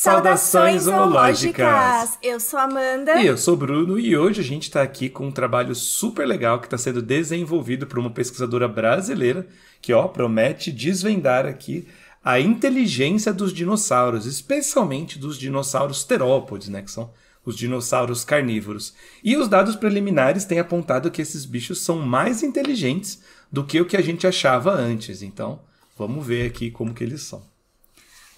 Saudações zoológicas! Eu sou a Amanda. E eu sou o Bruno, e hoje a gente está aqui com um trabalho super legal que está sendo desenvolvido por uma pesquisadora brasileira que promete desvendar aqui a inteligência dos dinossauros, especialmente dos dinossauros terópodes, né, que são os dinossauros carnívoros. E os dados preliminares têm apontado que esses bichos são mais inteligentes do que o que a gente achava antes. Então, vamos ver aqui como que eles são.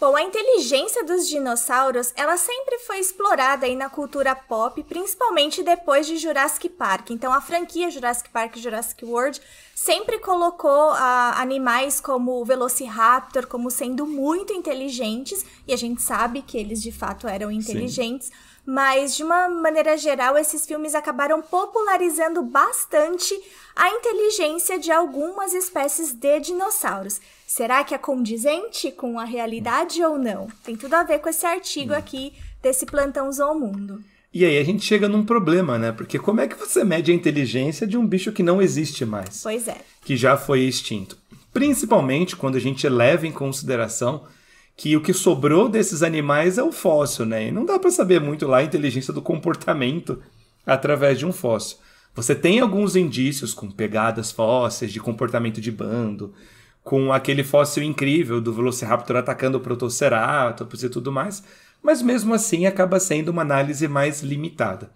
Bom, a inteligência dos dinossauros, ela sempre foi explorada aí na cultura pop, principalmente depois de Jurassic Park. Então, a franquia Jurassic Park e Jurassic World sempre colocou animais como o Velociraptor como sendo muito inteligentes, e a gente sabe que eles de fato eram inteligentes. Sim. Mas, de uma maneira geral, esses filmes acabaram popularizando bastante a inteligência de algumas espécies de dinossauros. Será que é condizente com a realidade ou não? Tem tudo a ver com esse artigo aqui desse Plantão Zoomundo. E aí a gente chega num problema, né? Porque como é que você mede a inteligência de um bicho que não existe mais? Pois é. Que já foi extinto. Principalmente quando a gente leva em consideração que o que sobrou desses animais é o fóssil, né? E não dá para saber muito lá a inteligência do comportamento através de um fóssil. Você tem alguns indícios com pegadas fósseis de comportamento de bando, com aquele fóssil incrível do Velociraptor atacando o Protoceratops e tudo mais, mas mesmo assim acaba sendo uma análise mais limitada.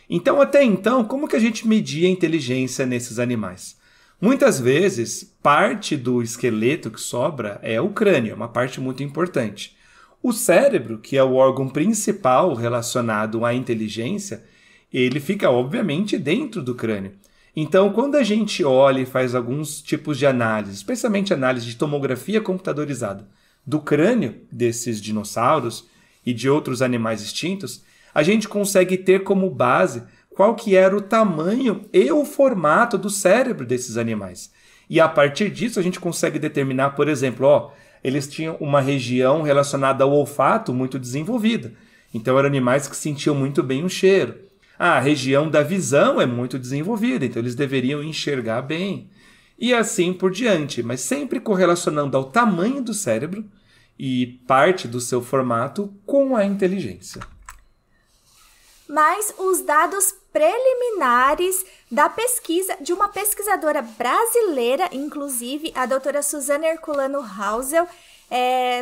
Então, até então, como que a gente media a inteligência nesses animais? Muitas vezes, parte do esqueleto que sobra é o crânio, uma parte muito importante. O cérebro, que é o órgão principal relacionado à inteligência, ele fica, obviamente, dentro do crânio. Então, quando a gente olha e faz alguns tipos de análise, especialmente análise de tomografia computadorizada do crânio desses dinossauros e de outros animais extintos, a gente consegue ter como base qual que era o tamanho e o formato do cérebro desses animais. E a partir disso a gente consegue determinar, por exemplo, eles tinham uma região relacionada ao olfato muito desenvolvida. Então eram animais que sentiam muito bem o cheiro. A região da visão é muito desenvolvida, então eles deveriam enxergar bem. E assim por diante, mas sempre correlacionando ao tamanho do cérebro e parte do seu formato com a inteligência. Mas os dados preliminares da pesquisa de uma pesquisadora brasileira, inclusive a doutora Suzana Herculano Hausel,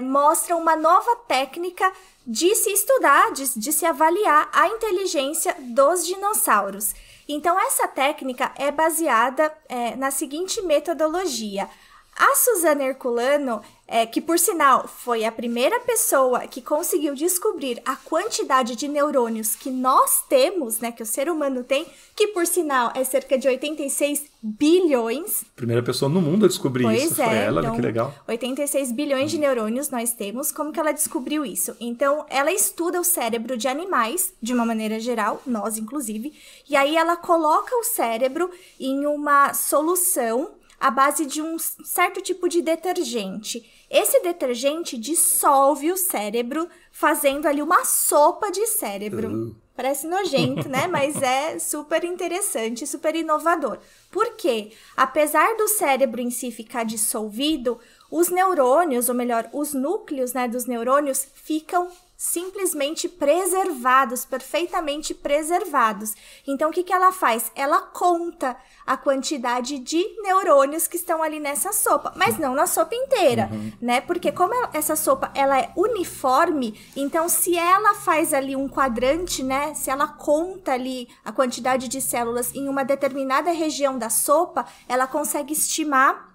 mostram uma nova técnica de se estudar, de se avaliar a inteligência dos dinossauros. Então, essa técnica é baseada na seguinte metodologia. A Suzana Herculano, que por sinal foi a primeira pessoa que conseguiu descobrir a quantidade de neurônios que nós temos, né, que o ser humano tem, que por sinal é cerca de 86 bilhões. Primeira pessoa no mundo a descobrir isso, foi ela, então, que legal. 86 bilhões de neurônios nós temos. Como que ela descobriu isso? Então, ela estuda o cérebro de animais, de uma maneira geral, nós inclusive, e aí ela coloca o cérebro em uma solução à base de um certo tipo de detergente. Esse detergente dissolve o cérebro, fazendo ali uma sopa de cérebro. Parece nojento, né? Mas é super interessante, super inovador. Por quê? Apesar do cérebro em si ficar dissolvido, os neurônios, ou melhor, os núcleos, né, dos neurônios ficam simplesmente preservados, perfeitamente preservados. Então, o que ela faz? Ela conta a quantidade de neurônios que estão ali nessa sopa, mas não na sopa inteira, né? Porque como essa sopa, ela é uniforme, então se ela faz ali um quadrante, né? Se ela conta ali a quantidade de células em uma determinada região da sopa, ela consegue estimar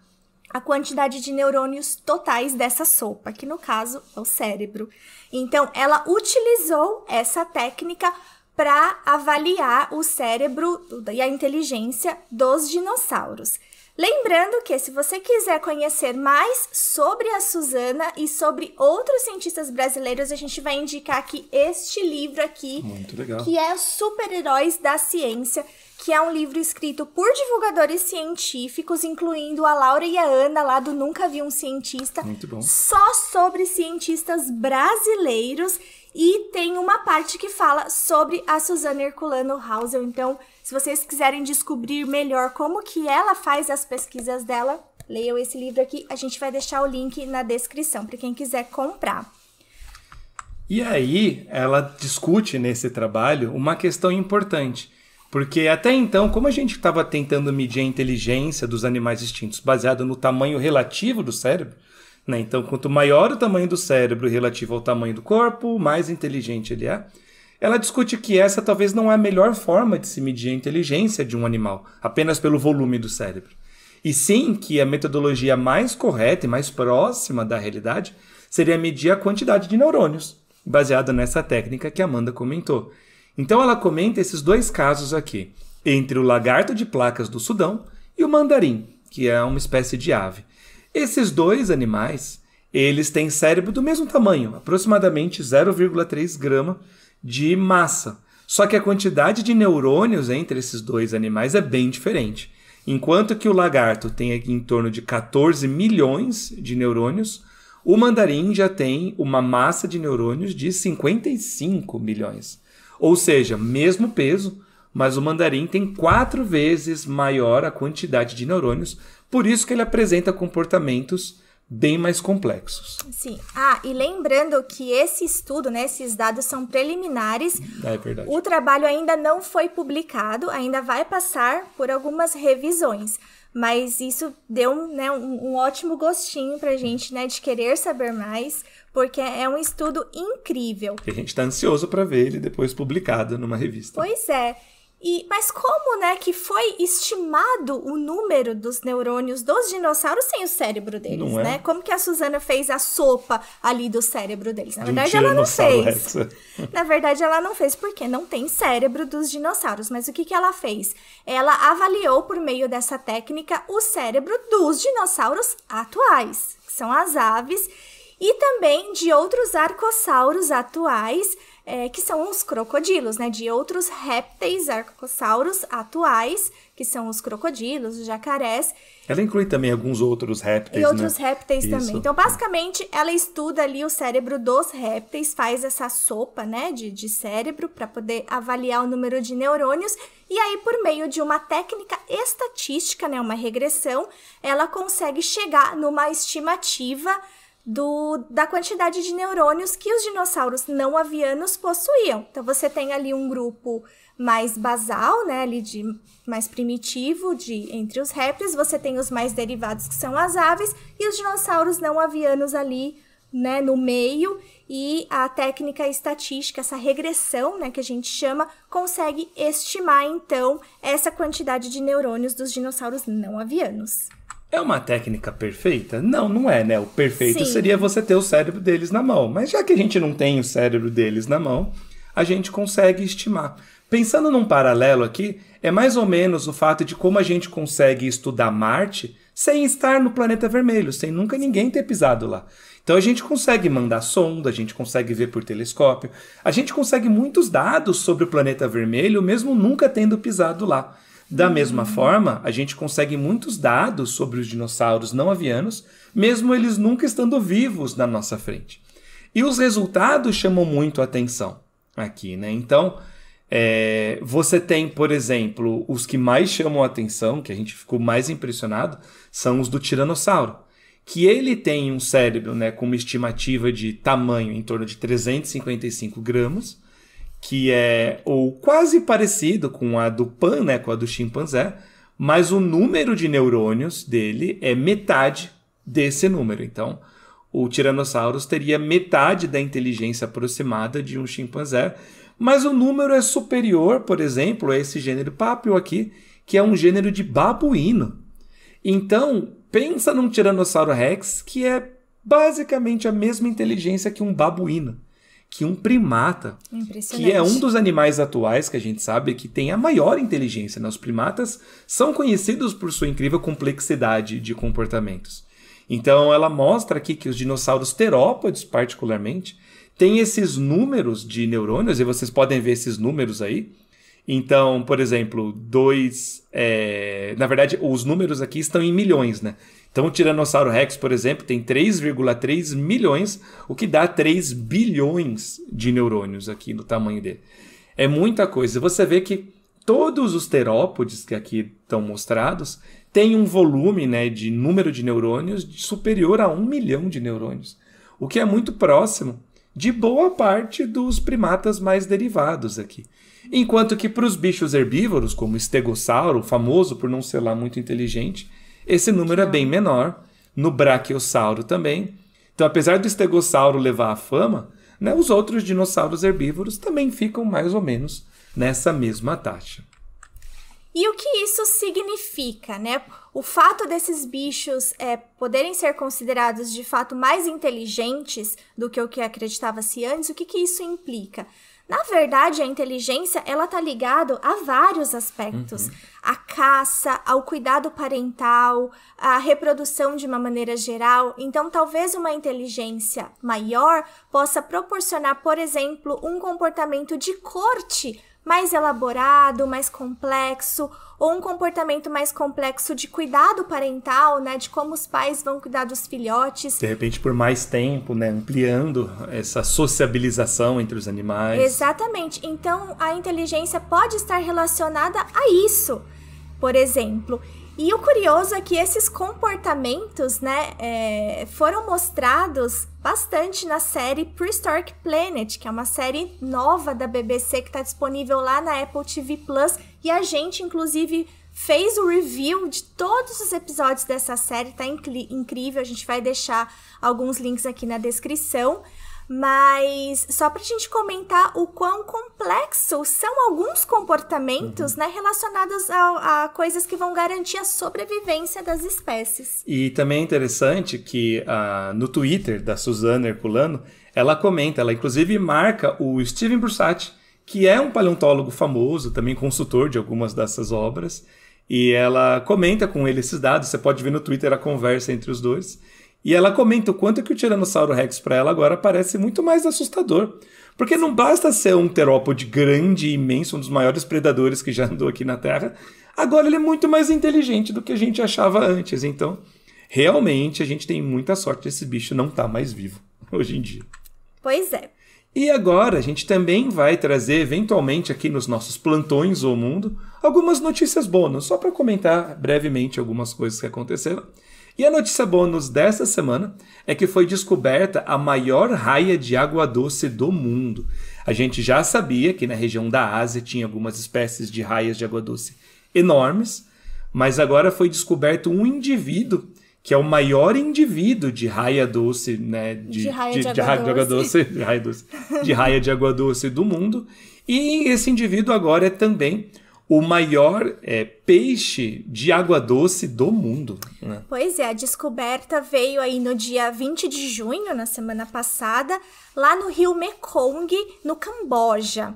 a quantidade de neurônios totais dessa sopa, que no caso é o cérebro. Então, ela utilizou essa técnica para avaliar o cérebro e a inteligência dos dinossauros. Lembrando que, se você quiser conhecer mais sobre a Suzana e sobre outros cientistas brasileiros, a gente vai indicar aqui este livro aqui, muito legal, que é Super-Heróis da Ciência, que é um livro escrito por divulgadores científicos, incluindo a Laura e a Ana, lá do Nunca Vi um Cientista, muito bom, só sobre cientistas brasileiros, e tem uma parte que fala sobre a Suzana Herculano Hausel. Então, se vocês quiserem descobrir melhor como que ela faz as pesquisas dela, leiam esse livro aqui. A gente vai deixar o link na descrição para quem quiser comprar. E aí ela discute nesse trabalho uma questão importante, porque até então, como a gente estava tentando medir a inteligência dos animais extintos baseado no tamanho relativo do cérebro, né? Então, quanto maior o tamanho do cérebro relativo ao tamanho do corpo, mais inteligente ele é. Ela discute que essa talvez não é a melhor forma de se medir a inteligência de um animal, apenas pelo volume do cérebro. E sim que a metodologia mais correta e mais próxima da realidade seria medir a quantidade de neurônios, baseada nessa técnica que a Amanda comentou. Então ela comenta esses dois casos aqui, entre o lagarto de placas do Sudão e o mandarim, que é uma espécie de ave. Esses dois animais, eles têm cérebro do mesmo tamanho, aproximadamente 0,3 grama de massa. Só que a quantidade de neurônios entre esses dois animais é bem diferente. Enquanto que o lagarto tem aqui em torno de 14 milhões de neurônios, o mandarim já tem uma massa de neurônios de 55 milhões. Ou seja, mesmo peso, mas o mandarim tem 4 vezes maior a quantidade de neurônios, por isso que ele apresenta comportamentos bem mais complexos. Sim. E lembrando que esse estudo, né, esses dados são preliminares. É verdade. O trabalho ainda não foi publicado, ainda vai passar por algumas revisões. Mas isso deu um ótimo gostinho pra gente, né, de querer saber mais, porque é um estudo incrível. E a gente tá ansioso para ver ele depois publicado numa revista. Pois é. Mas como, né, que foi estimado o número dos neurônios dos dinossauros sem o cérebro deles, não é? né? Como que a Suzana fez a sopa ali do cérebro deles? Na verdade, ela não fez. Na verdade, ela não fez porque não tem cérebro dos dinossauros. Mas o que ela fez? Ela avaliou, por meio dessa técnica, o cérebro dos dinossauros atuais, que são as aves, e também de outros arcossauros atuais, que são os crocodilos, né? De outros répteis arcossauros atuais, que são os crocodilos, os jacarés. Ela inclui também alguns outros répteis, e outros né? répteis Isso. também. Então, basicamente, ela estuda ali o cérebro dos répteis, faz essa sopa, né, de cérebro para poder avaliar o número de neurônios. E aí, por meio de uma técnica estatística, né, uma regressão, ela consegue chegar numa estimativa da quantidade de neurônios que os dinossauros não avianos possuíam. Então, você tem ali um grupo mais basal, né, ali mais primitivo entre os répteis, você tem os mais derivados, que são as aves, e os dinossauros não avianos ali, né, no meio, e a técnica estatística, essa regressão, né, que a gente chama, consegue estimar, então, essa quantidade de neurônios dos dinossauros não avianos. É uma técnica perfeita? Não, não é, né? O perfeito Sim. seria você ter o cérebro deles na mão. Mas já que a gente não tem o cérebro deles na mão, a gente consegue estimar. Pensando num paralelo aqui, é mais ou menos o fato de como a gente consegue estudar Marte sem estar no planeta vermelho, sem nunca ninguém ter pisado lá. Então a gente consegue mandar sonda, a gente consegue ver por telescópio, a gente consegue muitos dados sobre o planeta vermelho, mesmo nunca tendo pisado lá. Da mesma forma, a gente consegue muitos dados sobre os dinossauros não avianos, mesmo eles nunca estando vivos na nossa frente. E os resultados chamam muito a atenção aqui, né? Então, você tem, por exemplo, os que mais chamam a atenção, que a gente ficou mais impressionado, são os do tiranossauro, que ele tem um cérebro, né, com uma estimativa de tamanho em torno de 355 gramas, que é ou quase parecido com a do Pan, né, com a do chimpanzé, mas o número de neurônios dele é metade desse número. Então, o Tiranossauro teria metade da inteligência aproximada de um chimpanzé, mas o número é superior, por exemplo, a esse gênero Papio aqui, que é um gênero de babuíno. Então, pensa num Tiranossauro Rex que é basicamente a mesma inteligência que um babuíno, que um primata, que é um dos animais atuais que a gente sabe que tem a maior inteligência, né? Os primatas são conhecidos por sua incrível complexidade de comportamentos. Então ela mostra aqui que os dinossauros terópodes, particularmente, têm esses números de neurônios, e vocês podem ver esses números aí. Então, por exemplo, na verdade, os números aqui estão em milhões, né? Então, o Tiranossauro Rex, por exemplo, tem 3,3 milhões, o que dá 3 bilhões de neurônios aqui no tamanho dele. É muita coisa. Você vê que todos os terópodes que aqui estão mostrados têm um volume, né, de número de neurônios superior a 1 milhão de neurônios, o que é muito próximo de boa parte dos primatas mais derivados aqui. Enquanto que para os bichos herbívoros, como o estegossauro, famoso por não ser lá muito inteligente, esse número é bem menor. No braquiossauro também. Então, apesar do estegossauro levar a fama, né, os outros dinossauros herbívoros também ficam mais ou menos nessa mesma taxa. E o que isso significa, né? O fato desses bichos poderem ser considerados de fato mais inteligentes do que o que acreditava-se antes, o que isso implica? Na verdade, a inteligência, ela tá ligada a vários aspectos. A caça, ao cuidado parental, a reprodução de uma maneira geral. Então, talvez uma inteligência maior possa proporcionar, por exemplo, um comportamento de corte mais elaborado, mais complexo, ou um comportamento mais complexo de cuidado parental, né, de como os pais vão cuidar dos filhotes. De repente, por mais tempo, né, ampliando essa sociabilização entre os animais. Exatamente. Então, a inteligência pode estar relacionada a isso, por exemplo. E o curioso é que esses comportamentos, né, foram mostrados bastante na série Prehistoric Planet, que é uma série nova da BBC que está disponível lá na Apple TV+. E a gente, inclusive, fez o review de todos os episódios dessa série, tá incrível. A gente vai deixar alguns links aqui na descrição. Mas só pra gente comentar o quão complexos são alguns comportamentos, né, relacionados a coisas que vão garantir a sobrevivência das espécies. E também é interessante que no Twitter da Suzana Herculano, ela comenta, ela inclusive marca o Steven Brusatte, que é um paleontólogo famoso, também consultor de algumas dessas obras, e ela comenta com ele esses dados, você pode ver no Twitter a conversa entre os dois. E ela comenta o quanto que o Tiranossauro Rex para ela agora parece muito mais assustador. Porque não basta ser um terópode grande e imenso, um dos maiores predadores que já andou aqui na Terra. Agora ele é muito mais inteligente do que a gente achava antes. Então, realmente, a gente tem muita sorte desse bicho não estar mais vivo hoje em dia. Pois é. E agora a gente também vai trazer, eventualmente, aqui nos nossos plantões ou mundo, algumas notícias bônus, só para comentar brevemente algumas coisas que aconteceram. E a notícia bônus dessa semana é que foi descoberta a maior raia de água doce do mundo. A gente já sabia que na região da Ásia tinha algumas espécies de raias de água doce enormes, mas agora foi descoberto um indivíduo que é o maior indivíduo de raia doce, né, de raia de água doce do mundo. E esse indivíduo agora é também o maior peixe de água doce do mundo, né? Pois é, a descoberta veio aí no dia 20 de junho, na semana passada, lá no rio Mekong, no Camboja.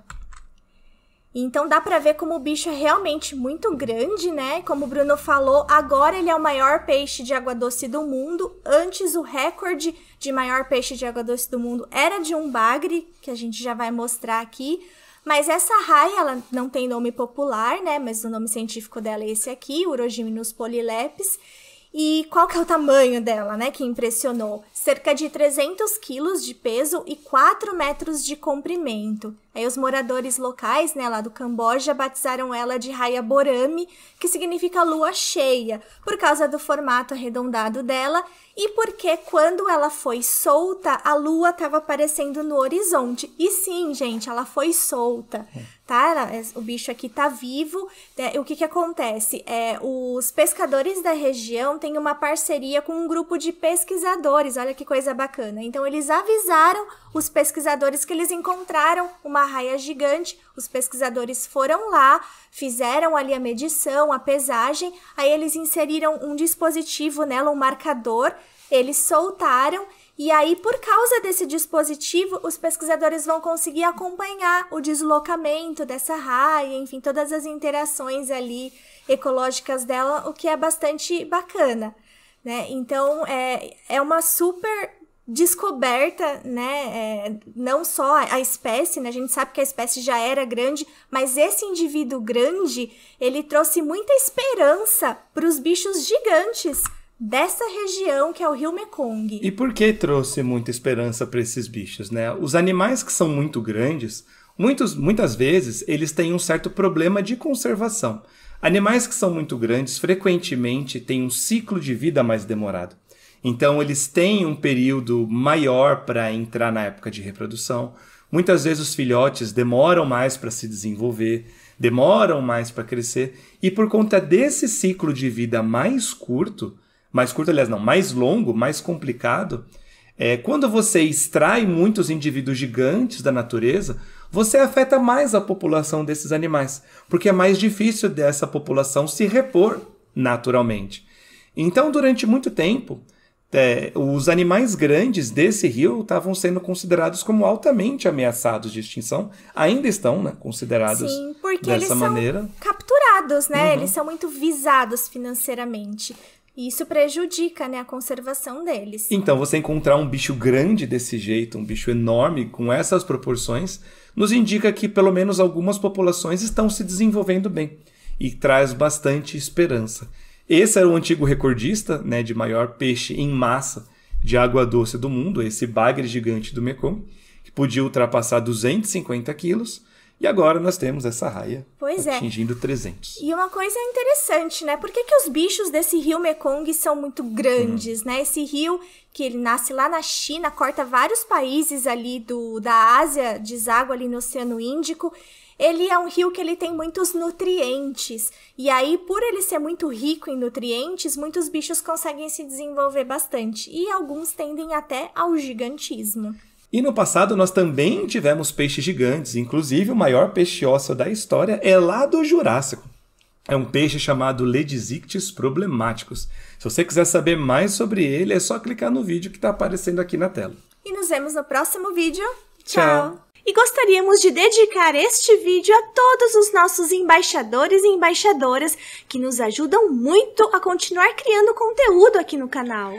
Então dá pra ver como o bicho é realmente muito grande, né? Como o Bruno falou, agora ele é o maior peixe de água doce do mundo. Antes o recorde de maior peixe de água doce do mundo era de um bagre, que a gente já vai mostrar aqui. Mas essa raia, ela não tem nome popular, né? Mas o nome científico dela é esse aqui, Urogyminus polylepis. E qual que é o tamanho dela, né? Que impressionou. Cerca de 300 quilos de peso e 4 metros de comprimento. Aí os moradores locais, né, lá do Camboja, batizaram ela de Raia Borami, que significa lua cheia, por causa do formato arredondado dela e porque quando ela foi solta, a lua estava aparecendo no horizonte. E sim, gente, ela foi solta, tá? O bicho aqui tá vivo. O que acontece? Os pescadores da região têm uma parceria com um grupo de pesquisadores, olha que coisa bacana. Então, eles avisaram os pesquisadores que eles encontraram uma raia gigante. Os pesquisadores foram lá, fizeram ali a medição, a pesagem, aí eles inseriram um dispositivo nela, um marcador, eles soltaram, e aí por causa desse dispositivo, os pesquisadores vão conseguir acompanhar o deslocamento dessa raia, enfim, todas as interações ali ecológicas dela, o que é bastante bacana, né? Então, é uma super descoberta, né, não só a espécie, né, a gente sabe que a espécie já era grande, mas esse indivíduo grande, ele trouxe muita esperança para os bichos gigantes dessa região que é o rio Mekong. E por que trouxe muita esperança para esses bichos, né? Os animais que são muito grandes, muitas vezes, eles têm um certo problema de conservação. Animais que são muito grandes, frequentemente, têm um ciclo de vida mais demorado. Então, eles têm um período maior para entrar na época de reprodução. Muitas vezes os filhotes demoram mais para se desenvolver, demoram mais para crescer. E por conta desse ciclo de vida mais curto, aliás, não, mais longo, mais complicado, quando você extrai muitos indivíduos gigantes da natureza, você afeta mais a população desses animais, porque é mais difícil dessa população se repor naturalmente. Então, durante muito tempo, os animais grandes desse rio estavam sendo considerados como altamente ameaçados de extinção. Ainda estão, né, considerados Sim, porque dessa eles maneira. são capturados, né? Eles são muito visados financeiramente. E isso prejudica, né, a conservação deles. Então, você encontrar um bicho grande desse jeito, um bicho enorme com essas proporções, nos indica que pelo menos algumas populações estão se desenvolvendo bem e traz bastante esperança. Esse era o antigo recordista, né, de maior peixe em massa de água doce do mundo, esse bagre gigante do Mekong, que podia ultrapassar 250 quilos. E agora nós temos essa raia atingindo 300. E uma coisa interessante, né? Por que os bichos desse rio Mekong são muito grandes, né? Esse rio, que ele nasce lá na China, corta vários países ali da Ásia, deságua ali no Oceano Índico. Ele é um rio que ele tem muitos nutrientes. E aí, por ele ser muito rico em nutrientes, muitos bichos conseguem se desenvolver bastante. E alguns tendem até ao gigantismo. E no passado nós também tivemos peixes gigantes. Inclusive, o maior peixe ósseo da história é lá do Jurássico. É um peixe chamado Ledisictis problematicus. Se você quiser saber mais sobre ele, é só clicar no vídeo que está aparecendo aqui na tela. E nos vemos no próximo vídeo. Tchau! E gostaríamos de dedicar este vídeo a todos os nossos embaixadores e embaixadoras que nos ajudam muito a continuar criando conteúdo aqui no canal.